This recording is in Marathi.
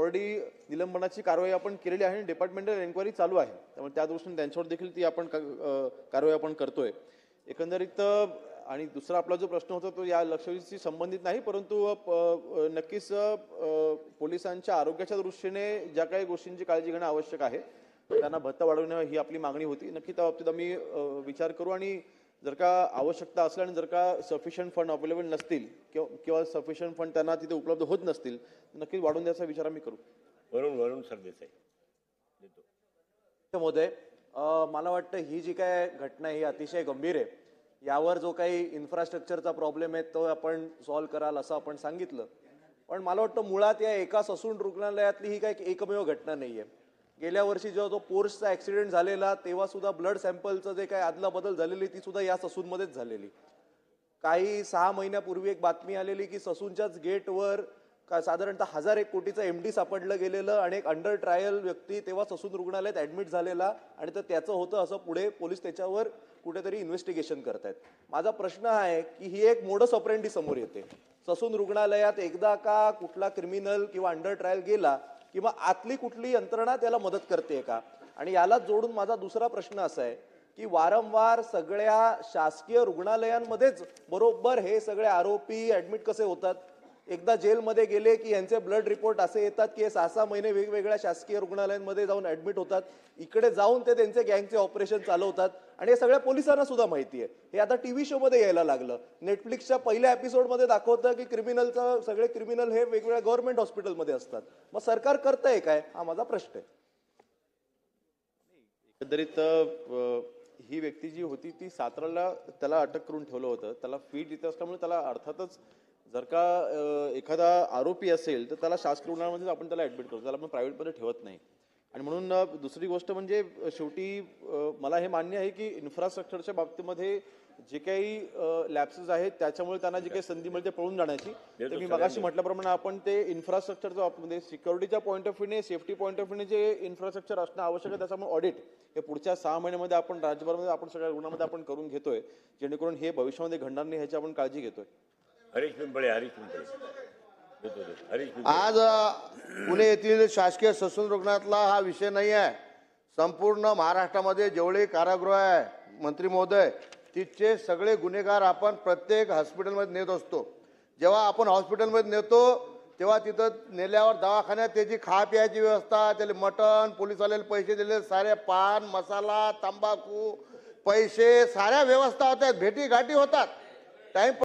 ऑलरेडी निलंबनाची कारवाई आपण केलेली आहे आणि डिपार्टमेंटल एन्क्वायरी चालू आहे, त्यामुळे त्या दृष्टीने त्यांच्यावर देखील ती आपण कारवाई आपण करतोय एकंदरीत. आणि दुसरा आपला जो प्रश्न होता तो या लक्षवेधीशी संबंधित नाही, परंतु नक्कीच पोलिसांच्या आरोग्याच्या दृष्टीने ज्या काही गोष्टींची काळजी घेणं आवश्यक आहे, त्यांना भत्ता वाढवणं ही आपली मागणी होती. नक्की त्या बाबतीत आम्ही विचार करू आणि जर का आवश्यकता असल्या आणि जर का सफिशियंट फंड अवेलेबल नसतील किंवा सफिशियंट फंड त्यांना तिथे उपलब्ध होत नसतील तर नक्कीच वाढवून द्यायचा विचार आम्ही करू. वरुण सरदेसाई देतो. महोदय, मला वाटतं ही जी काय घटना ही अतिशय गंभीर आहे. यावर जो काही इन्फ्रास्ट्रक्चरचा प्रॉब्लेम आहे तो आपण सॉल्व्ह कराल असं आपण सांगितलं, पण मला वाटतं मुळात या एका ससून रुग्णालयातली ही काही एकमेव घटना नाहीये. गेल्या वर्षी जेव्हा तो पोर्सचा ऍक्सिडेंट झालेला तेव्हा सुद्धा ब्लड सॅम्पलचं जे काही आदला बदल झालेली ती सुद्धा या ससूनमध्येच झालेली. काही 6 महिन्यापूर्वी एक बातमी आलेली की ससूनच्याच गेटवर साधारणतः 1001 कोटीचं MD सापडलं गेलेलं आणि एक अंडर ट्रायल व्यक्ती तेव्हा ससून रुग्णालयात ऍडमिट झालेला आणि तर त्याचं होतं असं पुढे पोलीस त्याच्यावर कुठेतरी इन्व्हेस्टिगेशन करतायत. माझा प्रश्न हा आहे की ही एक मोडस ऑपरेंडी समोर येते. ससून रुग्णालयात एकदा का कुठला क्रिमिनल किंवा अंडर ट्रायल गेला किंवा आतली कुठली यंत्रणा त्याला मदत करते का? आणि याला जोडून माझा दुसरा प्रश्न असा आहे की वारंवार सगळ्या शासकीय रुग्णालयांमध्येच बरोबर हे सगळे आरोपी ऍडमिट कसे होतात? एकदा जेलमध्ये गेले की यांचे ब्लड रिपोर्ट असे येतात की 6-6 महिने वेगवेगळ्या शासकीय रुग्णालयांमध्ये जाऊन ऍडमिट होतात. इकडे जाऊन ते त्यांचे गँगचे ऑपरेशन चालवतात आणि हे सगळ्या पोलिसांना सुद्धा माहिती आहे. हे आता टीव्ही शो मध्ये यायला लागलं. नेटफ्लिक्सच्या पहिल्या एपिसोडमध्ये दाखवतं की सगळे क्रिमिनल हे वेगवेगळ्या गव्हर्नमेंट हॉस्पिटलमध्ये असतात. मग सरकार करतंय काय, हा माझा प्रश्न आहे. एकंदरीत ही व्यक्ती जी होती ती साताराला त्याला अटक करून ठेवलं होतं. त्याला फीड देत असल्यामुळे त्याला अर्थातच जर का एखादा आरोपी असेल तर त्याला शासकीय रुग्णालयामध्ये आपण त्याला ऍडमिट करतो, त्याला आपण प्रायव्हेटमध्ये ठेवत नाही. आणि म्हणून दुसरी गोष्ट म्हणजे शेवटी मला हे मान्य आहे की इन्फ्रास्ट्रक्चरच्या बाबतीमध्ये जे काही लॅप्सेस आहेत त्याच्यामुळे त्यांना जी काही संधी मिळते पळून जाण्याची, तर मी मगाशी म्हटल्याप्रमाणे आपण ते इन्फ्रास्ट्रक्चरच्या बाबतीमध्ये सिक्युरिटीच्या पॉईंट ऑफ व्ह्यूने, सेफ्टी पॉईंट ऑफ व्ह्यूने जे इन्फ्रास्ट्रक्चर असणं आवश्यक आहे त्याच्यामुळे ऑडिट हे पुढच्या 6 महिन्यामध्ये आपण राज्यभरामध्ये आपण सगळ्या रुग्णामध्ये आपण करून घेतोय, जेणेकरून हे भविष्यामध्ये घडणार नाही ह्याची आपण काळजी घेतोय. हरीश पिंपळे आज पुणे येथील शासकीय ससून रुग्णालयातला हा विषय नाही आहे. संपूर्ण महाराष्ट्रामध्ये जेवढे कारागृह आहे मंत्री महोदय, तिथचे सगळे गुन्हेगार आपण प्रत्येक हॉस्पिटलमध्ये नेत असतो. जेव्हा आपण हॉस्पिटलमध्ये नेतो तेव्हा तिथं नेल्यावर दवाखान्यात त्याची खा प्यायची व्यवस्था, त्याला मटण, पोलिसवाल्याला पैसे दिले, सारे पान मसाला तंबाखू पैसे साऱ्या व्यवस्था होतात, भेटी गाठी होतात. टाइम